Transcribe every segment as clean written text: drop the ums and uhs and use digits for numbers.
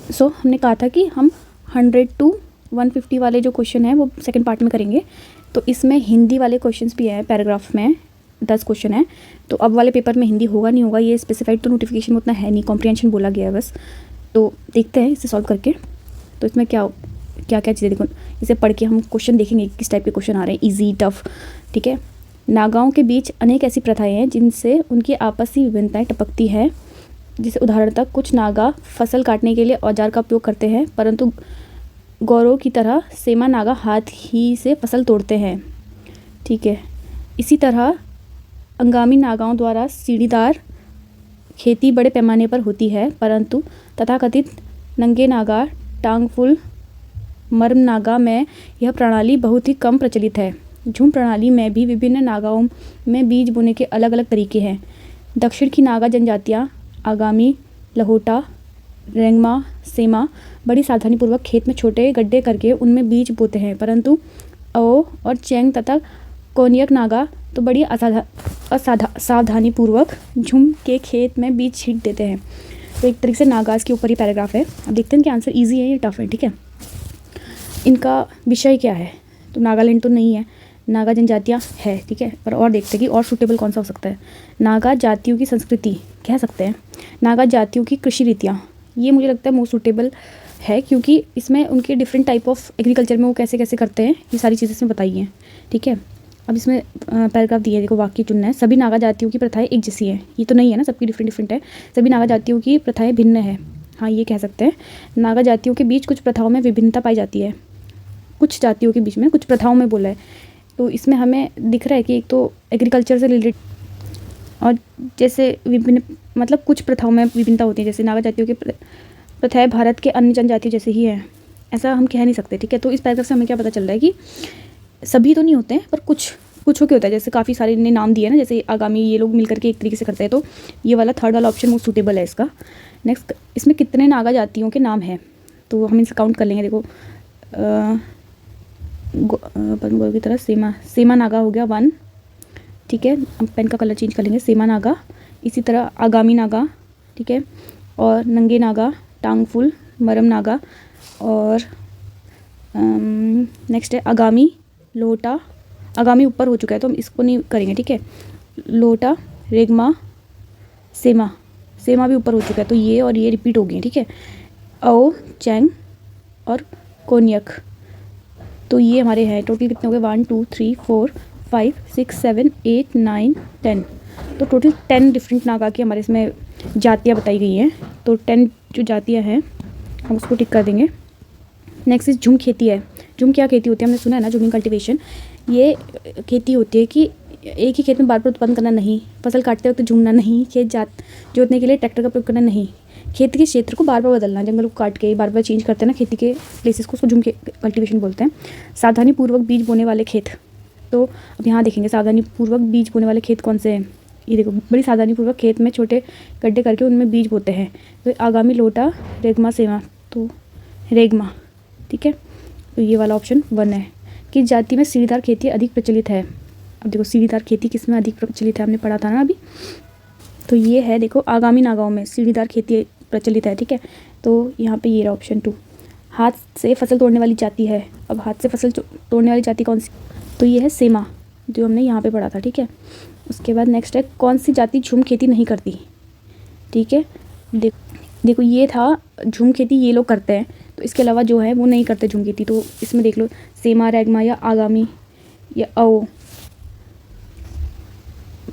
सो हमने कहा था कि हम 100 to 150 वाले जो क्वेश्चन हैं वो सेकंड पार्ट में करेंगे। तो इसमें हिंदी वाले क्वेश्चंस भी हैं, पैराग्राफ में 10 क्वेश्चन हैं। तो अब वाले पेपर में हिंदी होगा नहीं होगा ये स्पेसिफाइड तो नोटिफिकेशन में उतना है नहीं, कॉम्प्रिहेंशन बोला गया है बस। तो देखते हैं इसे सॉल्व करके। तो इसमें क्या क्या क्या चीज़ें, देखो इसे पढ़ के हम क्वेश्चन देखेंगे किस टाइप के क्वेश्चन आ रहे हैं, ईजी टफ। ठीक है। नागाओं के बीच अनेक ऐसी प्रथाएं हैं जिनसे उनकी आपसी विभिन्नताएं टपकती है। जैसे उदाहरणतः कुछ नागा फसल काटने के लिए औजार का उपयोग करते हैं, परंतु गौरों की तरह सेमा नागा हाथ ही से फसल तोड़ते हैं। ठीक है। इसी तरह अंगामी नागाओं द्वारा सीढ़ीदार खेती बड़े पैमाने पर होती है, परंतु तथाकथित नंगे नागा, टांगफुल, मर्म नागा में यह प्रणाली बहुत ही कम प्रचलित है। झूम प्रणाली में भी विभिन्न नागाओं में बीज बोने के अलग अलग तरीके हैं। दक्षिण की नागा जनजातियाँ आगामी, लहोटा, रेंगमा, सेमा बड़ी सावधानीपूर्वक खेत में छोटे गड्ढे करके उनमें बीज बोते हैं, परंतु ओ और चेंग तथा कोनियक नागा तो बड़ी सावधानीपूर्वक झुम के खेत में बीज छींट देते हैं। तो एक तरीके से नागाज के ऊपर ही पैराग्राफ है। अब देखते हैं कि आंसर ईजी है या टफ है। ठीक है। इनका विषय क्या है, तो नागालैंड तो नहीं है, नागा जनजातियाँ है। ठीक है। और देखते हैं कि और सूटेबल कौन सा हो सकता है। नागा जातियों की संस्कृति कह सकते हैं, नागा जातियों की कृषि रीतियाँ, ये मुझे लगता है मोस्ट सूटेबल है क्योंकि इसमें उनके डिफरेंट टाइप ऑफ एग्रीकल्चर में वो कैसे कैसे करते हैं ये सारी चीज़ें इसमें बताई हैं। ठीक है। अब इसमें पैराग्राफ दिया है, देखो वाक्य चुनना है। सभी नागा जातियों की प्रथाएं एक जैसी है, ये तो नहीं है ना, सबकी डिफरेंट डिफरेंट है। सभी नागा जातियों की प्रथाएं भिन्न है, हाँ ये कह सकते हैं। नागा जातियों के बीच कुछ प्रथाओं में विभिन्नता पाई जाती है, कुछ जातियों के बीच में कुछ प्रथाओं में बोला है। तो इसमें हमें दिख रहा है कि एक तो एग्रीकल्चर से रिलेटेड और जैसे विभिन्न मतलब कुछ प्रथाओं में विभिन्नता होती है। जैसे नागा जातियों की प्रथाएं भारत के अन्य जनजातियों जैसे ही है, ऐसा हम कह नहीं सकते। ठीक है। तो इस पैराग्राफ से हमें क्या पता चल रहा है कि सभी तो नहीं होते हैं पर कुछ के होता है। जैसे काफ़ी सारे ने नाम दिए ना, जैसे आगामी ये लोग मिलकर के एक तरीके से करते हैं। तो ये वाला थर्ड वाला ऑप्शन मोस्ट सूटेबल है इसका। नेक्स्ट, इसमें कितने नागा जातियों के नाम हैं, तो हम इनसे काउंट कर लेंगे। देखो गोल की तरह सेमा नागा हो गया 1। ठीक है। हम पेन का कलर चेंज कर लेंगे, सेमा नागा। इसी तरह आगामी नागा, ठीक है, और नंगे नागा, टांगफुल, मरम नागा, और नेक्स्ट है आगामी, लोटा। आगामी ऊपर हो चुका है तो हम इसको नहीं करेंगे। ठीक है। लोटा, रेगमा, सेमा भी ऊपर हो चुका है तो ये और ये रिपीट हो गए। ठीक है। ओ, चैंग और कोनियक, तो ये हमारे हैं। टोटल कितने हो गए, 1 2 3 4 5 6 7 8 9 10। तो टोटल 10 डिफरेंट नागा की हमारे इसमें जातियाँ बताई गई हैं। तो 10 जो जातियाँ हैं हम उसको टिक कर देंगे। नेक्स्ट इज झूम खेती है। झूम क्या खेती होती है, हमने सुना है ना, झूमिंग कल्टीवेशन। ये खेती होती है कि एक ही खेत में बार बार उत्पन्न करना नहीं, फसल काटते वक्त झूमना नहीं, खेत जोतने के लिए ट्रैक्टर का प्रयोग करना नहीं, खेती के क्षेत्र को बार बार बदलना, जंगल को काट के बार बार चेंज करते हैं ना खेती के प्लेसेस को, उसको झूम कल्टीवेशन बोलते हैं। सावधानीपूर्वक बीज बोने वाले खेत, तो अब यहाँ देखेंगे सावधानीपूर्वक बीज बोने वाले खेत कौन से हैं। ये देखो, बड़ी सावधानीपूर्वक खेत में छोटे गड्ढे करके उनमें बीज बोते हैं। तो आगामी, लोटा, रेगमा, सेमा, तो रेगमा। ठीक है। तो ये वाला ऑप्शन 1 है। किस जाति में सीढ़ीदार खेती अधिक प्रचलित है। अब देखो सीढ़ीदार खेती किस में अधिक प्रचलित है, हमने पढ़ा था ना अभी। तो ये है, देखो आगामी नागाओं में सीढ़ीदार खेती प्रचलित है। ठीक है। तो यहाँ पे ये रहा ऑप्शन 2। हाथ से फसल तोड़ने वाली जाति है। अब हाथ से फसल तोड़ने वाली जाति कौन सी, तो ये है सेमा, जो हमने यहाँ पे पढ़ा था। ठीक है। उसके बाद नेक्स्ट है, कौन सी जाति झूम खेती नहीं करती। ठीक है। देखो ये था झूम खेती ये लोग करते हैं, तो इसके अलावा जो है वो नहीं करते झूम खेती। तो इसमें देख लो सेमा, रेगमा या आगामी या ओ,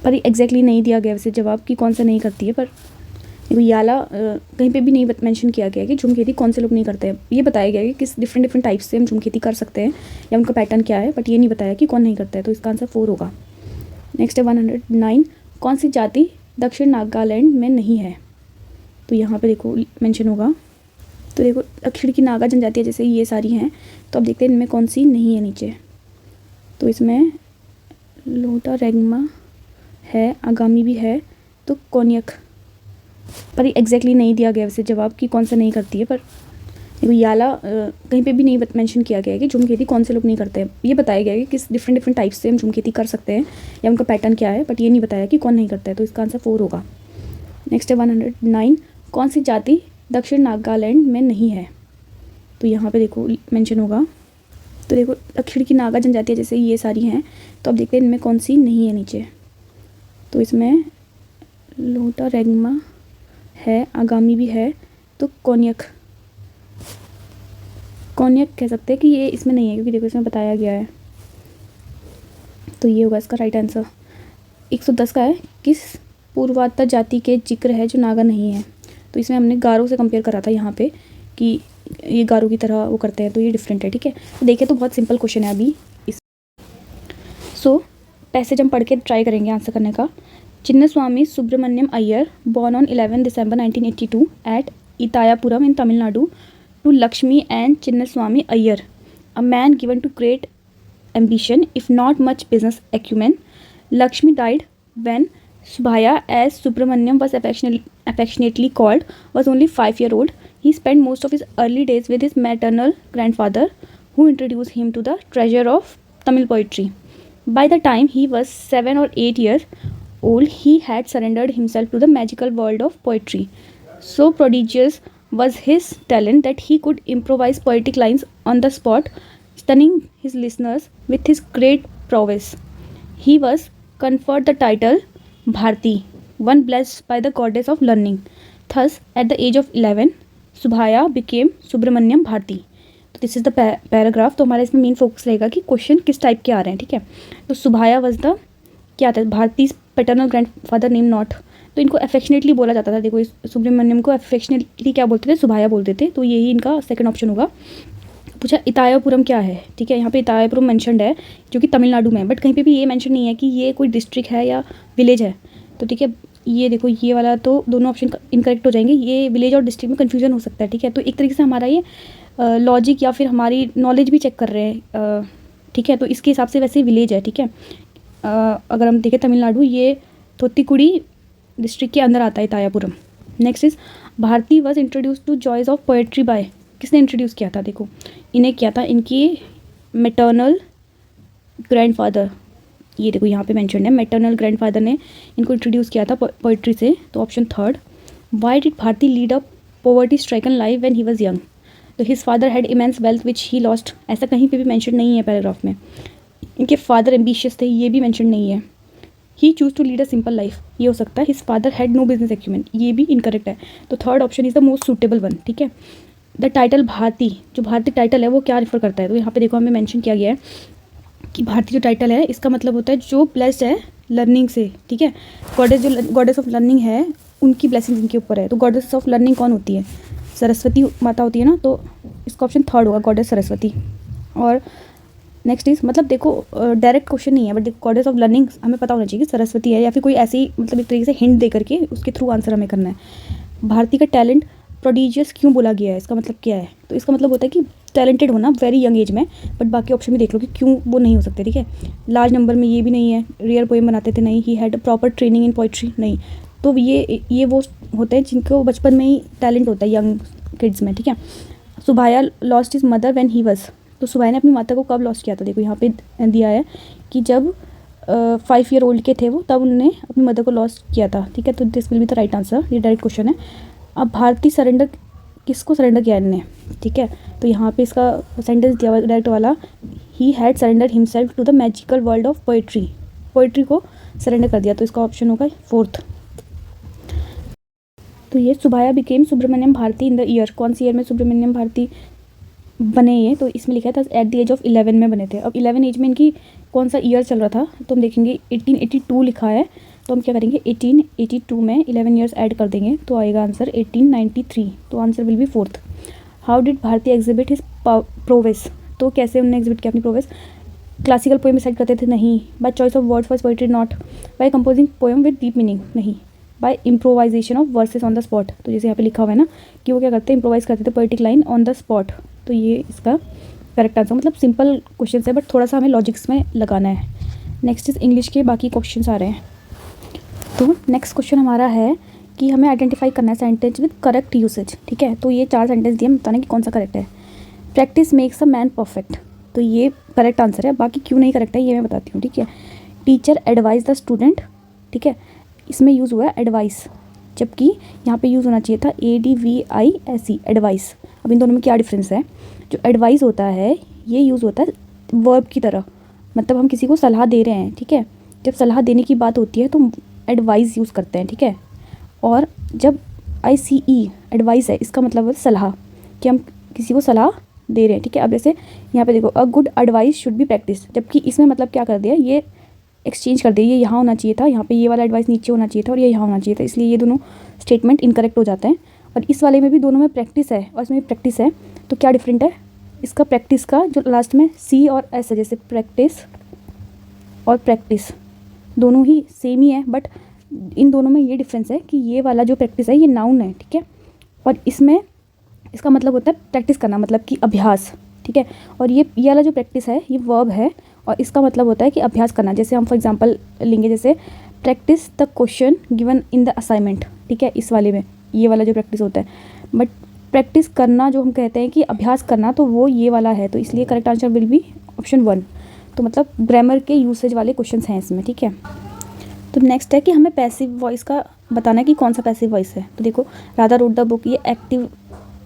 पर एग्जैक्टली नहीं दिया गया वैसे जवाब कि कौन सा नहीं करती है। पर देखो याला कहीं पे भी नहीं मेंशन किया गया कि झूम खेती कौन से लोग नहीं करते हैं। ये बताया गया कि किस डिफरेंट टाइप्स से हम झूम खेती कर सकते हैं या उनका पैटर्न क्या है, बट ये नहीं बताया कि कौन नहीं करता है। तो इसका आंसर 4 होगा। नेक्स्ट है 109, कौन सी जाति दक्षिण नागालैंड में नहीं है। तो यहाँ पे देखो मेंशन होगा। तो देखो दक्षिण की नागा जनजातियाँ जैसे ये सारी हैं, तो अब देखते हैं इनमें कौन सी नहीं है नीचे। तो इसमें लोटा, रेगमा है, आगामी भी है, तो कोनियक, पर एग्जैक्टली नहीं दिया गया वैसे जवाब कि कौन सा नहीं करती है। पर देखो याला कहीं पे भी नहीं मेंशन किया गया है कि झूम खेती कौन से लोग नहीं करते हैं। ये बताया गया है कि किस डिफरेंट टाइप्स से हम झूम खेती कर सकते हैं या उनका पैटर्न क्या है, बट ये नहीं बताया कि कौन नहीं करता है। तो इसका आंसर 4 होगा। नेक्स्ट है 109, कौन सी जाति दक्षिण नागालैंड में नहीं है। तो यहाँ पे देखो मेंशन होगा। तो देखो दक्षिण की नागा जनजातियाँ जैसे ये सारी हैं, तो अब देखते हैं इनमें कौन सी नहीं है नीचे। तो इसमें लोटा रेगमा है, आगामी भी है, तो कोन्यक कह सकते हैं कि ये इसमें नहीं है, क्योंकि देखो इसमें बताया गया है। तो ये होगा इसका राइट आंसर। 110 का है, किस पूर्वोत्तर जाति के जिक्र है जो नागा नहीं है। तो इसमें हमने गारो से कंपेयर करा था यहाँ पे कि ये गारो की तरह वो करते हैं, तो ये डिफरेंट है, ठीक है। तो देखिए तो बहुत सिंपल क्वेश्चन है अभी इस। पैसेज हम पढ़ के ट्राई करेंगे आंसर करने का। Chinnaswamy Subramaniam Iyer born on 11 December 1982 at Itayapuram in Tamil Nadu to Lakshmi and Chinnaswamy Iyer, a man given to great ambition if not much business acumen. Lakshmi died when Subhaya, as Subramanyam was affectionately called, was only 5-year-old. He spent most of his early days with his maternal grandfather, who introduced him to the treasure of Tamil poetry. By the time he was 7 or 8 years old, he had surrendered himself to the magical world of poetry. So prodigious was his talent that he could improvise poetic lines on the spot, stunning his listeners with his great prowess. He was conferred the title Bharti, one blessed by the goddess of learning. Thus, at the age of 11, Subhaya became Subramanyam Bharti. तो this is the paragraph. तो हमारा इसमें main focus रहेगा कि question किस type के आ रहे हैं, ठीक है। तो सुभाया वॉज द क्या था, Bharati paternal grandfather name not. तो इनको अफेक्शनेटली बोला जाता था। देखो इस सुब्रमण्यम को अफेक्शनेटली क्या बोलते थे, सुभाया बोलते थे। तो यही इनका सेकंड ऑप्शन होगा। पूछा इतायापुरम क्या है, ठीक है। यहाँ पे इतायापुरम मेंशन्ड है जो कि तमिलनाडु में है, बट कहीं पे भी ये मेंशन नहीं है कि ये कोई डिस्ट्रिक्ट है या विलेज है। तो ठीक है, ये देखो ये वाला तो दोनों ऑप्शन इनकरेक्ट हो जाएंगे। ये विलेज और डिस्ट्रिक्ट में कन्फ्यूजन हो सकता है, ठीक है। तो एक तरीके से हमारा ये लॉजिक या फिर हमारी नॉलेज भी चेक कर रहे हैं, ठीक है। तो इसके हिसाब से वैसे विलेज है, ठीक है। अगर हम देखें तमिलनाडु, ये थोत्तीकुड़ी डिस्ट्रिक्ट के अंदर आता है Ettayapuram. Next is Bharati was introduce to joys of poetry by, किसने इंट्रोड्यूस किया था, देखो इन्हें किया था इनकी मैटरनल ग्रैंडफादर। ये देखो यहाँ पे मेंशन है, मैटरनल ग्रैंडफादर ने इनको इंट्रोड्यूस किया था पोएट्री से। तो option third. Why did Bharati lead a poverty stricken life when he was young. तो his father had immense wealth which he lost, ऐसा कहीं पे भी मेंशन नहीं है पैराग्राफ में। इनके फादर एम्बिशियस थे, ये भी मेंशन नहीं है। He choose to lead a simple life, ये हो सकता है। His father had no business acumen, ये भी इनकरेक्ट है। तो third option is the most suitable one, ठीक है। द टाइटल भारती, जो भारती टाइटल है वो क्या रिफर करता है, तो यहाँ पे देखो हमें मेंशन किया गया है कि भारती जो टाइटल है इसका मतलब होता है जो ब्लेस्ड है लर्निंग से, ठीक है। गॉडेस, जो गॉडेस ऑफ लर्निंग है उनकी ब्लेसिंग इनके ऊपर है। तो गॉडेस ऑफ लर्निंग कौन होती है, सरस्वती माता होती है ना। तो इसका ऑप्शन थर्ड होगा, गॉडेस सरस्वती। और नेक्स्ट इज, मतलब देखो डायरेक्ट क्वेश्चन नहीं है, बट गॉडेस ऑफ लर्निंग हमें पता होना चाहिए कि सरस्वती है, या फिर कोई ऐसी मतलब एक तरीके से हिंट दे करके उसके थ्रू आंसर हमें करना है। भारती का टैलेंट प्रोडिजियस क्यों बोला गया है, इसका मतलब क्या है, तो इसका मतलब होता है कि टैलेंटेड होना वेरी यंग एज में। बट बाकी ऑप्शन भी देख लो कि क्यों वो नहीं हो सकते, ठीक है। लार्ज नंबर में, ये भी नहीं है। रियल पोएम बनाते थे, नहीं। He had proper training in poetry, नहीं। तो ये वो होते हैं जिनको बचपन में ही टैलेंट होता है यंग किड्स में, ठीक है। Subbiah lost his mother when he was, तो सुभाया ने अपनी माता को कब लॉस्ट किया था, देखो यहाँ पे दिया है कि जब 5 ईयर ओल्ड के थे वो, तब उन्होंने अपनी मदर को लॉस्ट किया था, ठीक है। तो this will be the right answer, ये डायरेक्ट क्वेश्चन है। अब भारती सरेंडर, किसको सरेंडर किया इन्होंने, ठीक है। तो यहाँ पे इसका सेंटेंस दिया हुआ डायरेक्ट वाला, he had surrender himself to the magical world of poetry, poetry को सरेंडर कर दिया। तो इसका ऑप्शन होगा फोर्थ। तो ये Subbiah became Subramaniam Bharati in the year, कौन सी ईयर में सुब्रमण्यम भारती बने ये, तो इसमें लिखा था एट द एज ऑफ 11 में बने थे। अब 11 एज में इनकी कौन सा ईयर चल रहा था, तो हम देखेंगे 1882 लिखा है। तो हम क्या करेंगे 1882 में 11 ईयर्स ऐड कर देंगे, तो आएगा आंसर 1893। तो answer will be fourth. How did Bharati exhibit his prowess, तो कैसे उन्होंने एग्जिबिट किया अपनी प्रोवेस। क्लासिकल पोएम रिसाइट करते थे, नहीं। By choice of word for poetry, not. By composing poem with deep meaning, नहीं। By improvisation of verses on the spot, तो जैसे यहाँ पे लिखा हुआ है ना कि वो क्या करते हैं, इम्प्रोवाइज करते थे poetic line on the spot. तो ये इसका करेक्ट आंसर, मतलब सिंपल क्वेश्चन है बट थोड़ा सा हमें लॉजिक्स में लगाना है। नेक्स्ट इज इंग्लिश के बाकी क्वेश्चन आ रहे हैं। तो नेक्स्ट क्वेश्चन हमारा है कि हमें आइडेंटिफाई करना है सेंटेंस विद करेक्ट यूसेज, ठीक है। तो ये 4 सेंटेंस दिए, हम बताना कि कौन सा करेक्ट है। Practice makes a man perfect, तो ये करेक्ट आंसर है। बाकी क्यों नहीं करेक्ट है ये मैं बताती हूँ, ठीक है। टीचर एडवाइज द स्टूडेंट, ठीक है, इसमें यूज़ हुआ है एडवाइस, जबकि यहाँ पे यूज़ होना चाहिए था ADVISE, एडवाइस। अब इन दोनों में क्या डिफरेंस है? जो एडवाइस होता है ये यूज़ होता है वर्ब की तरह, मतलब हम किसी को सलाह दे रहे हैं, ठीक है। जब सलाह देने की बात होती है तो एडवाइस यूज़ करते हैं, ठीक है। और जब ICE एडवाइस है, इसका मतलब है सलाह, कि हम किसी को सलाह दे रहे हैं, ठीक है। अब जैसे यहाँ पे देखो, a good advice should be practice, जबकि इसमें मतलब क्या कर दिया, ये एक्सचेंज कर दिया, ये यहाँ होना चाहिए था, यहाँ पे ये वाला एडवाइस नीचे होना चाहिए था और ये यहाँ होना चाहिए था, इसलिए ये दोनों स्टेटमेंट इनकरेक्ट हो जाते हैं। और इस वाले में भी दोनों में प्रैक्टिस है और इसमें भी प्रैक्टिस है, तो क्या डिफरेंट है? इसका प्रैक्टिस का जो लास्ट में C और S है, जैसे प्रैक्टिस और प्रैक्टिस दोनों ही सेम ही है, बट इन दोनों में ये डिफरेंस है कि ये वाला जो प्रैक्टिस है ये नाउन है, ठीक है। और इसमें इसका मतलब होता है प्रैक्टिस करना, मतलब कि अभ्यास, ठीक है। और ये वाला जो प्रैक्टिस है ये वर्ब है और इसका मतलब होता है कि अभ्यास करना। जैसे हम फॉर एग्जांपल लेंगे, जैसे practice the question given in the assignment, ठीक है। इस वाले में ये वाला जो प्रैक्टिस होता है, बट प्रैक्टिस करना जो हम कहते हैं कि अभ्यास करना, तो वो ये वाला है, तो इसलिए correct answer will B option 1। तो मतलब ग्रामर के यूसेज वाले क्वेश्चंस हैं इसमें, ठीक है। तो नेक्स्ट है कि हमें पैसिव वॉइस का बताना है कि कौन सा पैसिव वॉइस है। तो देखो, राधा रोड द बुक, ये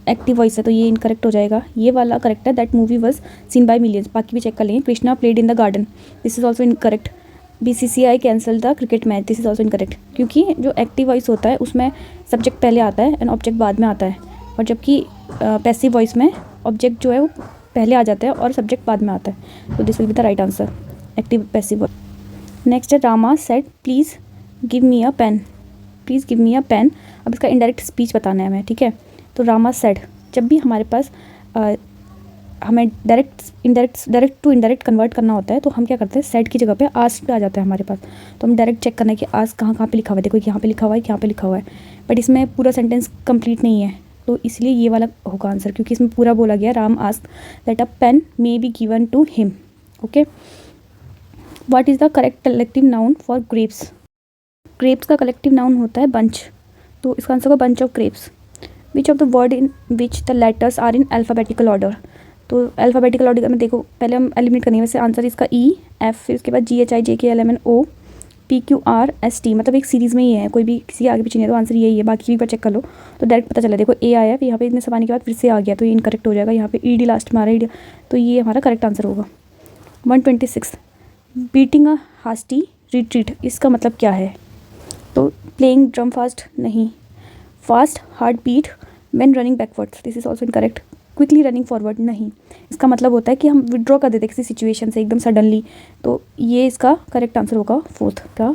एक्टिव वॉइस है, तो ये इनकरेक्ट हो जाएगा। ये वाला करेक्ट है, that movie was scene by millions, बाकी भी चेक कर लेंगे। Krishna played in the garden, this is also incorrect. BCCI cancel the cricket match, this is also incorrect, क्योंकि जो एक्टिव वॉइस होता है उसमें सब्जेक्ट पहले आता है एंड ऑब्जेक्ट बाद में आता है, और जबकि पैसिव वॉइस में ऑब्जेक्ट जो है वो पहले आ जाता है और सब्जेक्ट बाद में आता है। तो this will be the right answer, active passive voice. Next है Rama said please give me a pen, please give me a pen. अब इसका इंडायरेक्ट स्पीच बताना है हमें, ठीक है। तो रामा सेड, जब भी हमारे पास हमें डायरेक्ट टू इनडायरेक्ट कन्वर्ट करना होता है तो हम क्या करते हैं, सेड की जगह पे आस्क पे आ जाता है हमारे पास। तो हम डायरेक्ट चेक करना है कि आस्क कहाँ पे लिखा हुआ है, देखो यहाँ पे लिखा हुआ है, यहाँ पे लिखा हुआ है, बट इसमें पूरा सेंटेंस कंप्लीट नहीं है, तो इसलिए ये वाला होगा आंसर, क्योंकि इसमें पूरा बोला गया Ram ask that a pen may be given to him. Okay, what is the correct collective noun for grapes? Grapes का कलेक्टिव नाउन होता है बंच, तो इसका आंसर होगा bunch of grapes. Which of the word in which the letters are in alphabetical order? तो alphabetical order में देखो, पहले हम एलिमिनेट करेंगे, वैसे आंसर इसका EF, फिर उसके बाद GHIJKLMNO PQRST, मतलब एक सीरीज़ में ही है, कोई भी किसी के आगे पीछे नहीं है, तो आंसर यही है। बाकी भी एक बार चेक कर लो तो डायरेक्ट पता चला। देखो A आया, फिर यहाँ पे इतने सब आने के बाद फिर से आ गया, तो ये इनकरेक्ट हो जाएगा। यहाँ पे ED लास्ट में आ रहा है, तो ये हमारा करेक्ट आंसर होगा। 126 बीटिंग अ हास्टी रिट्रीट, इसका मतलब क्या है? तो प्लेइंग ड्रम फास्ट नहीं, fast heart beat when running backwards, this is also incorrect. Quickly running forward नहीं, इसका मतलब होता है कि हम विड्रॉ कर देते हैं किसी सिचुएशन से एकदम सडनली, तो ये इसका करेक्ट आंसर होगा 4th का।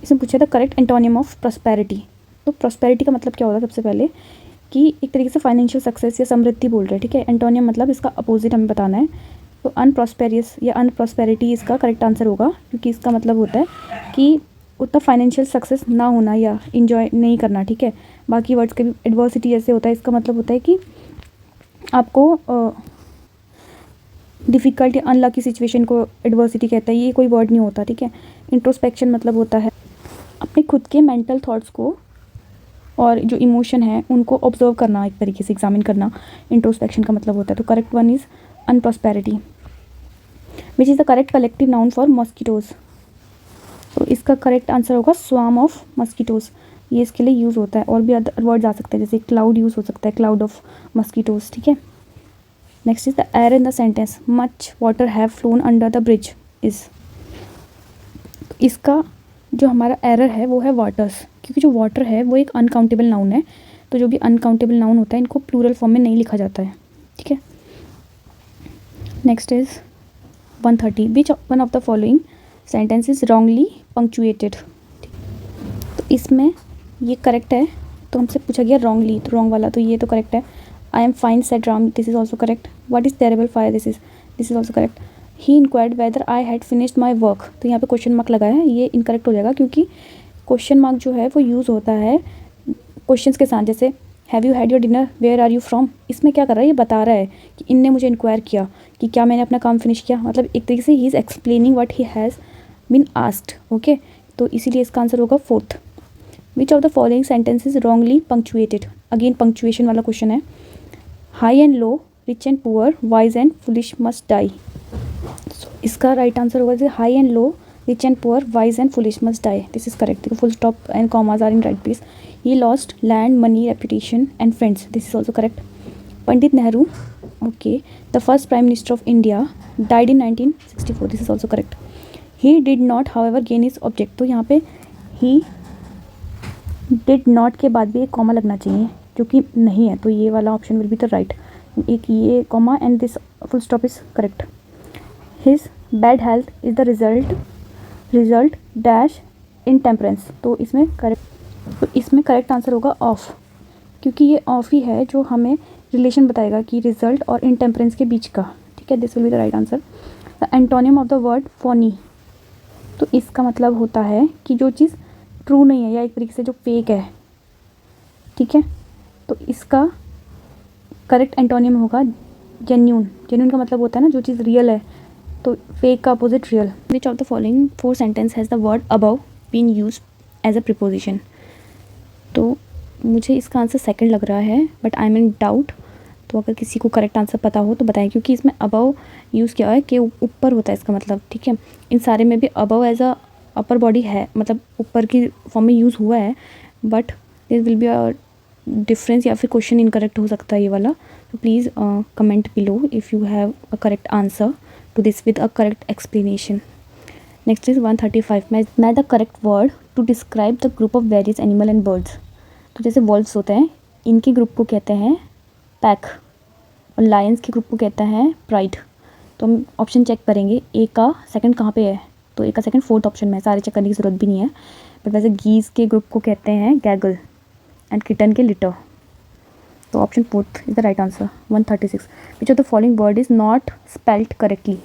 इसमें पूछा था करेक्ट एंटोनियम ऑफ प्रॉस्पेरिटी। तो प्रॉस्पेरिटी का मतलब क्या होता है? सबसे पहले कि एक तरीके से फाइनेंशियल सक्सेस या समृद्धि बोल रहे हैं, ठीक है। एंटोनियम मतलब इसका अपोजिट हमें बताना है, तो अनप्रॉस्पेरियस या अनप्रॉस्पेरिटी इसका करेक्ट आंसर होगा, क्योंकि इसका मतलब होता है कि उतना फाइनेंशियल सक्सेस ना होना या इन्जॉय नहीं करना, ठीक है। बाकी वर्ड्स के भी एडवर्सिटी जैसे होता है, इसका मतलब होता है कि आपको डिफ़िकल्ट या अनलकी सिचुएशन को एडवर्सिटी कहता है, ये कोई वर्ड नहीं होता, ठीक है। इंट्रोस्पेक्शन मतलब होता है अपने खुद के मेंटल थॉट्स को और जो इमोशन है उनको ऑब्जर्व करना, एक तरीके से एग्जामिन करना, इंट्रोस्पेक्शन का मतलब होता है। तो correct one is unprosperity. Which is the correct collective noun for mosquitoes? तो इसका करेक्ट आंसर होगा स्वार्म ऑफ मॉस्किटोज़, ये इसके लिए यूज़ होता है। और भी अदर वर्ड्स आ सकते हैं, जैसे क्लाउड यूज़ हो सकता है, क्लाउड ऑफ मॉस्किटोज़, ठीक है। Next is the error in the sentence much water have phloem under the bridge is, इसका जो हमारा एरर है वो है वाटर्स, क्योंकि जो वाटर है वो एक अनकाउंटेबल नाउन है, तो जो भी अनकाउंटेबल नाउन होता है इनको प्लूरल फॉर्म में नहीं लिखा जाता है, ठीक है। Next is 130 which one of the following sentence is wrongly punctuated? तो इसमें ये करेक्ट है, तो हमसे पूछा गया रॉन्गली, तो रॉन्ग वाला, तो ये तो करेक्ट है। I am fine said Ram, this is also correct. What is terrible fire, this is also correct. He inquired whether I had finished my work, तो यहाँ पे क्वेश्चन मार्क लगाया है, ये इनकरेक्ट हो जाएगा, क्योंकि क्वेश्चन मार्क जो है वो यूज़ होता है क्वेश्चंस के साथ। जैसे have you had your dinner, where are you from, इसमें क्या कर रहा है, ये बता रहा है कि इनने मुझे इंक्वायर किया कि क्या मैंने अपना काम फिनिश किया, मतलब एक तरीके से he is explaining what he has been asked, okay. तो इसीलिए इसका आंसर होगा 4th। Which of the following sentence is wrongly punctuated? Again punctuation वाला क्वेश्चन है। High and low, rich and poor, wise and foolish must die, इसका right answer होगा जैसे high and low rich and poor, wise and foolish must die, this is correct. Full stop and commas are in right place. He lost land, money, reputation and friends, this is also correct. Pandit Nehru, okay, the first prime minister of India, died in 1964, this is also correct. He did not however gain his object, तो यहाँ पे he did not के बाद भी एक comma लगना चाहिए जो कि नहीं है, तो ये वाला option will be the right. एक ये comma and this full stop is correct. His bad health is the result dash intemperance, तो इसमें करेक्ट आंसर होगा ऑफ, क्योंकि ये ऑफ ही है जो हमें रिलेशन बताएगा कि रिजल्ट और इनटेम्परेंस के बीच का, ठीक है। This will be the right answer. The antonym of the word Fani, तो इसका मतलब होता है कि जो चीज़ ट्रू नहीं है या एक तरीके से जो फेक है, ठीक है, तो इसका करेक्ट एंटोनियम होगा जेन्यून। जेन्यून का मतलब होता है ना जो चीज़ रियल है, तो फेक का opposite real. Which of the following 4 sentence has the word above been use as a preposition, तो मुझे इसका आंसर सेकंड लग रहा है, but I am in doubt, तो अगर किसी को करेक्ट आंसर पता हो तो बताएं, क्योंकि इसमें अबव यूज़ किया है कि ऊपर होता है इसका मतलब, ठीक है। इन सारे में भी above as a upper body है, मतलब ऊपर की फॉर्म में यूज़ हुआ है, but this will be a difference या फिर क्वेश्चन इनकरेक्ट हो सकता है ये वाला। तो please comment below if you have a correct answer to this with a correct explanation. Next is 135, मैं the correct word to describe the group of various animal and birds, तो जैसे valves होते हैं, इनके ग्रुप को कहते हैं pack, और लायंस के ग्रुप को कहता है प्राइड। तो हम ऑप्शन चेक करेंगे, ए का सेकंड कहाँ पे है, तो ए का सेकंड फोर्थ ऑप्शन में, सारे चेक करने की ज़रूरत भी नहीं है, बट वैसे गीज़ के ग्रुप को कहते हैं गैगल एंड किटन के लिटर, तो option fourth is the right answer. 136, which of the following word is not spelled correctly,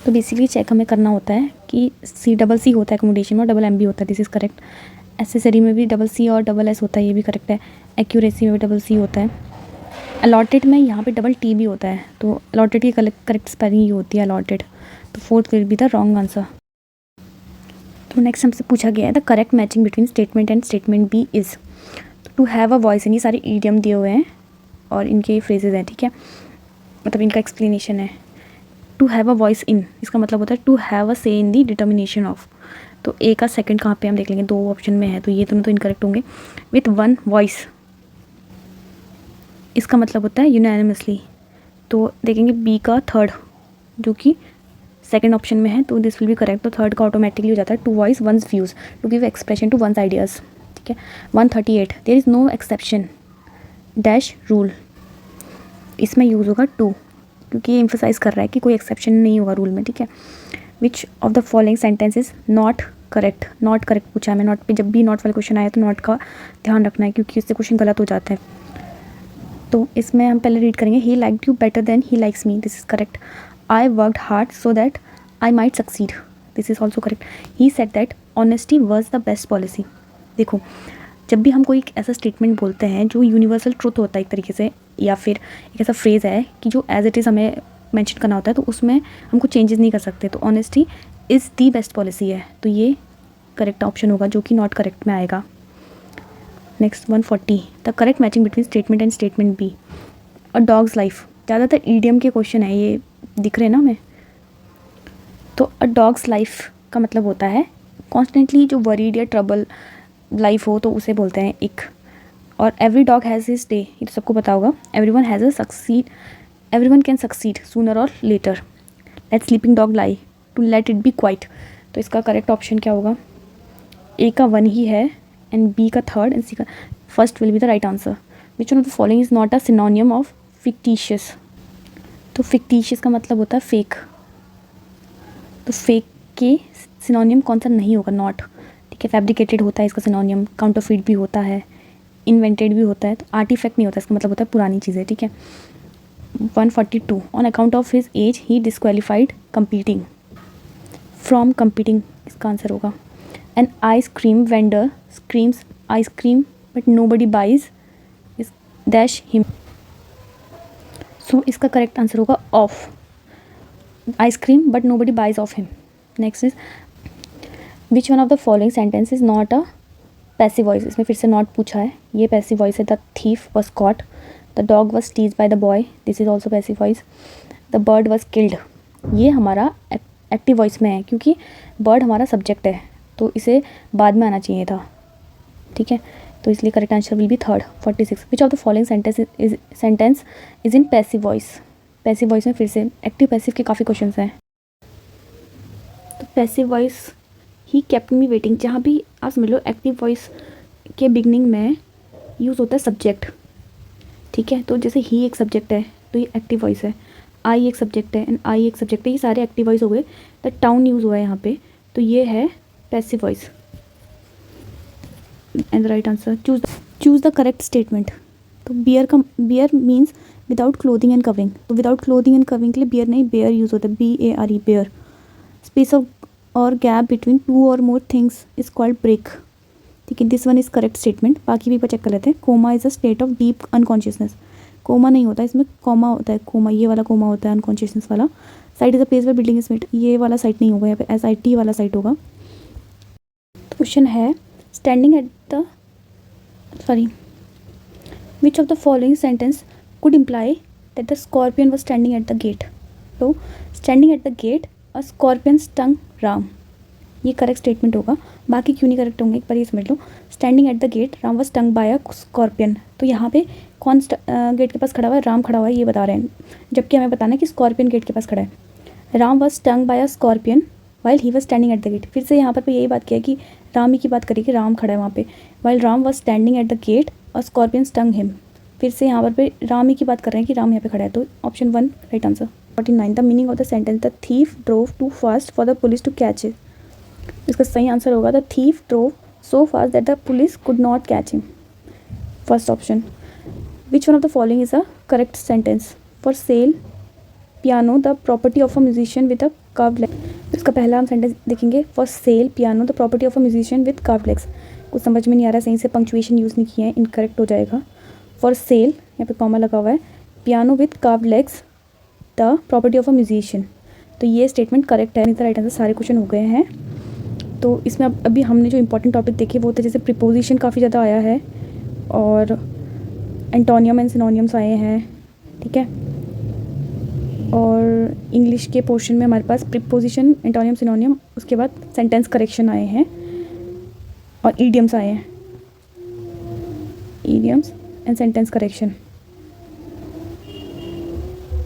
तो बेसिकली चेक हमें करना होता है कि C होता है एकोमोडेशन में और MB होता है, दिस इज़ करेक्ट। एसेसरी में भी C और SS होता है, ये भी करेक्ट है। एक्यूरेसी में भी C होता है। अलॉटेड में यहाँ पे T भी होता है, तो अलॉटेड की करेक्ट स्पेलिंग ये होती है अलॉटेड, तो fourth will be the wrong answer. तो नेक्स्ट हमसे पूछा गया है the correct matching between statement and statement B is, to have a voice in, ये सारे ईडियम दिए हुए हैं और इनके फ्रेजेज हैं, ठीक है, मतलब इनका एक्सप्लेनेशन है। To have a voice in, इसका मतलब होता है टू हैव अ से इन दी डिटर्मिनेशन ऑफ, तो ए का सेकंड कहाँ पे हम देख लेंगे, 2 ऑप्शन में है, तो ये दोनों तो इनकरेक्ट होंगे। विथ वन वॉइस, इसका मतलब होता है यूनानिमसली, तो देखेंगे बी का थर्ड जो कि सेकंड ऑप्शन में है, तो दिस विल बी करेक्ट। तो थर्ड का ऑटोमेटिकली हो जाता है to voice one's views, to give expression to one's ideas, ठीक है। 138, there is no exception dash rule, इसमें यूज़ होगा टू, क्योंकि ये एम्फोसाइज कर रहा है कि कोई एक्सेप्शन नहीं होगा रूल में, ठीक है। विच of the following sentence is not correct, not correct पूछा है मैं, नॉट पे जब भी नॉट वाला क्वेश्चन आया तो नॉट का ध्यान रखना है, क्योंकि इससे क्वेश्चन गलत हो जाता है। तो इसमें हम पहले रीड करेंगे, he liked you better than he likes me, this is correct. I worked hard so that I might succeed, this is also correct. He said that honesty was the best policy, देखो जब भी हम कोई एक ऐसा statement बोलते हैं जो यूनिवर्सल ट्रुथ होता है एक तरीके से, या फिर एक ऐसा फ्रेज़ है कि जो एज इट इज़ हमें मेंशन करना होता है, तो उसमें हम कुछ चेंजेस नहीं कर सकते, तो honesty is the best policy है, तो ये करेक्ट ऑप्शन होगा जो कि नॉट करेक्ट में आएगा। Next 140, the correct matching between statement and statement B, a dog's life, ज़्यादातर ईडियम के क्वेश्चन है ये दिख रहे हैं ना हमें, तो अ डॉग्स लाइफ का मतलब होता है कॉन्स्टेंटली जो वरीड या ट्रबल लाइफ हो तो उसे बोलते हैं एक, और every dog has his day, ये तो सबको पता होगा। Everyone has a succeed, everyone can succeed sooner or later. Let sleeping dog lie, to let it be quiet, तो इसका करेक्ट ऑप्शन क्या होगा, ए का 1 ही है एंड बी का थर्ड एंड सी का first will be the right answer. Which one of the following is not a सिनोनियम of fictitious, तो fictitious का मतलब होता है फेक, तो फेक के सिनोनियम कौन सा नहीं होगा, नॉट, ठीक है। फैब्रिकेटेड होता है इसका सिनोनियम, काउंटरफीट भी होता है, इन्वेंटेड भी होता है, तो आर्टिफैक्ट नहीं होता, इसका मतलब होता है पुरानी चीज़ें, ठीक है। 142, on account of his age he disqualified competing, from competing इसका आंसर होगा। An ice cream vendor screams ice cream but nobody buys is dash him, so इसका करेक्ट आंसर होगा of, ice cream but nobody buys of him. Next is which one of the following sentence is not a passive voice, इसमें फिर से not पूछा है, ये passive voice है। The thief was caught, the dog was tease by the boy, this is also passive voice. The bird was killed, ये हमारा active voice में है क्योंकि बर्ड हमारा सब्जेक्ट है, तो इसे बाद में आना चाहिए था, ठीक है। तो इसलिए correct answer will B third 46। Which of the following sentence is in passive voice. Passive voice में फिर से एक्टिव पैसिव के काफ़ी क्वेश्चन हैं। तो passive voice he kept me waiting, जहाँ भी आप समझ लो एक्टिव वॉइस के बिगनिंग में यूज़ होता है सब्जेक्ट, ठीक है। तो जैसे ही एक सब्जेक्ट है तो ये एक्टिव वॉइस है, आई एक सब्जेक्ट है एंड आई एक सब्जेक्ट है, ये सारे एक्टिव वॉइस हो गए। द टाउन यूज़ हुआ है यहाँ पे, तो ये है passive voice and the right answer. Choose the correct statement. तो bear means without clothing and covering, तो विदाउट क्लोथिंग एंड कवरिंग के लिए बियर नहीं बेयर यूज़ होता है, BARE bare. Space of or gap between two or more things is called break, ठीक है। This one is correct statement. बाकी भी एक बार चेक कर लेते हैं। Coma is a state of deep unconsciousness, coma नहीं होता इसमें, कॉमा होता है, कोमा ये वाला कोमा होता है अनकॉन्शियसनेस वाला। Site is a place were building is made, ये वाला साइट नहीं होगा, यहाँ पे SIT वाला साइट होगा। क्वेश्चन है standing at the which of the following sentence could imply that the scorpion was standing at the gate. तो standing at the gate a scorpion stung Ram, ये करेक्ट स्टेटमेंट होगा। बाकी क्यों नहीं करेक्ट होंगे एक बार ये समझ लो। Standing at the gate Ram was stung by a scorpion, तो यहाँ पे कौन गेट के पास खड़ा हुआ है, राम खड़ा हुआ है, ये बता रहे हैं, जबकि हमें बताना है कि स्कॉर्पियन गेट के पास खड़ा है। Ram was stung by a scorpion while he was standing at the gate. फिर से यहाँ पर यही बात किया कि राम ही की बात करें कि राम खड़ा है वहाँ पे। While Ram was standing at the gate और स्कॉर्पियन स्टंग हिम, फिर से यहाँ पर राम ही की बात कर रहे हैं कि राम यहाँ पे खड़ा है, तो option 1 right answer. 49 the meaning of the sentence the thief drove too fast for the police to catch it. इसका सही आंसर होगा the thief drove so fast that the police could not catch him, first option. Which one of the following is a correct sentence. For sale piano the property of a musician with a curved leg. इसका पहला हम sentence देखेंगे, for sale piano the property of a musician with curved legs. कुछ समझ में नहीं आ रहा है, सही से पंक्चुएशन यूज़ नहीं किया है, इनकरेक्ट हो जाएगा। फॉर सेल यहाँ पे कॉमा लगा हुआ है, piano with curved legs the property of a musician, तो ये स्टेटमेंट करेक्ट है। नहीं तो राइट आंसर। सारे क्वेश्चन हो गए हैं। तो इसमें अभी हमने जो इंपॉर्टेंट टॉपिक देखे वो थे, जैसे प्रीपोजिशन काफ़ी ज़्यादा आया है और एंटोनियम एंड सिनोनियम्स आए हैं, ठीक है। और इंग्लिश के पोर्शन में हमारे पास प्रीपोजिशन, एंटोनियम, सिनोनियम, उसके बाद सेंटेंस करेक्शन आए हैं और ईडियम्स आए हैं, ईडियम्स एंड सेंटेंस करेक्शन।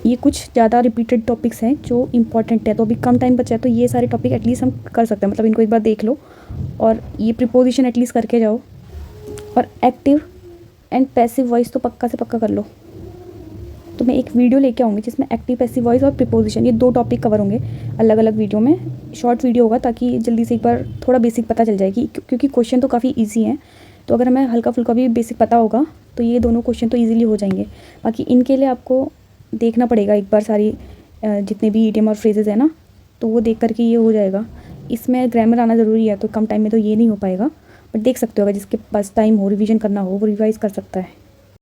ये कुछ ज़्यादा रिपीटेड टॉपिक्स हैं जो इंपॉर्टेंट है, तो अभी कम टाइम बचा है तो ये सारे टॉपिक एटलीस्ट हम कर सकते हैं, मतलब इनको एक बार देख लो और ये प्रीपोजिशन एटलीस्ट करके जाओ, और एक्टिव एंड पैसिव वॉइस तो पक्का से पक्का कर लो। तो मैं एक वीडियो लेके आऊँगी जिसमें एक्टिव पैसिव वॉइस और प्रीपोजिशन ये 2 टॉपिक कवर होंगे अलग अलग वीडियो में। शॉर्ट वीडियो होगा ताकि जल्दी से एक बार थोड़ा बेसिक पता चल जाएगी, क्योंकि क्वेश्चन तो काफ़ी ईजी हैं, तो अगर हमें हल्का फुल्का भी बेसिक पता होगा तो ये दोनों क्वेश्चन तो ईजिली हो जाएंगे। बाकी इनके लिए आपको देखना पड़ेगा एक बार सारी जितने भी इडियम और फ्रेजेस है ना, तो वो देख करके ये हो जाएगा। इसमें ग्रामर आना ज़रूरी है, तो कम टाइम में तो ये नहीं हो पाएगा, बट देख सकते हो अगर जिसके पास टाइम हो, रिवीजन करना हो, वो रिवाइज़ कर सकता है।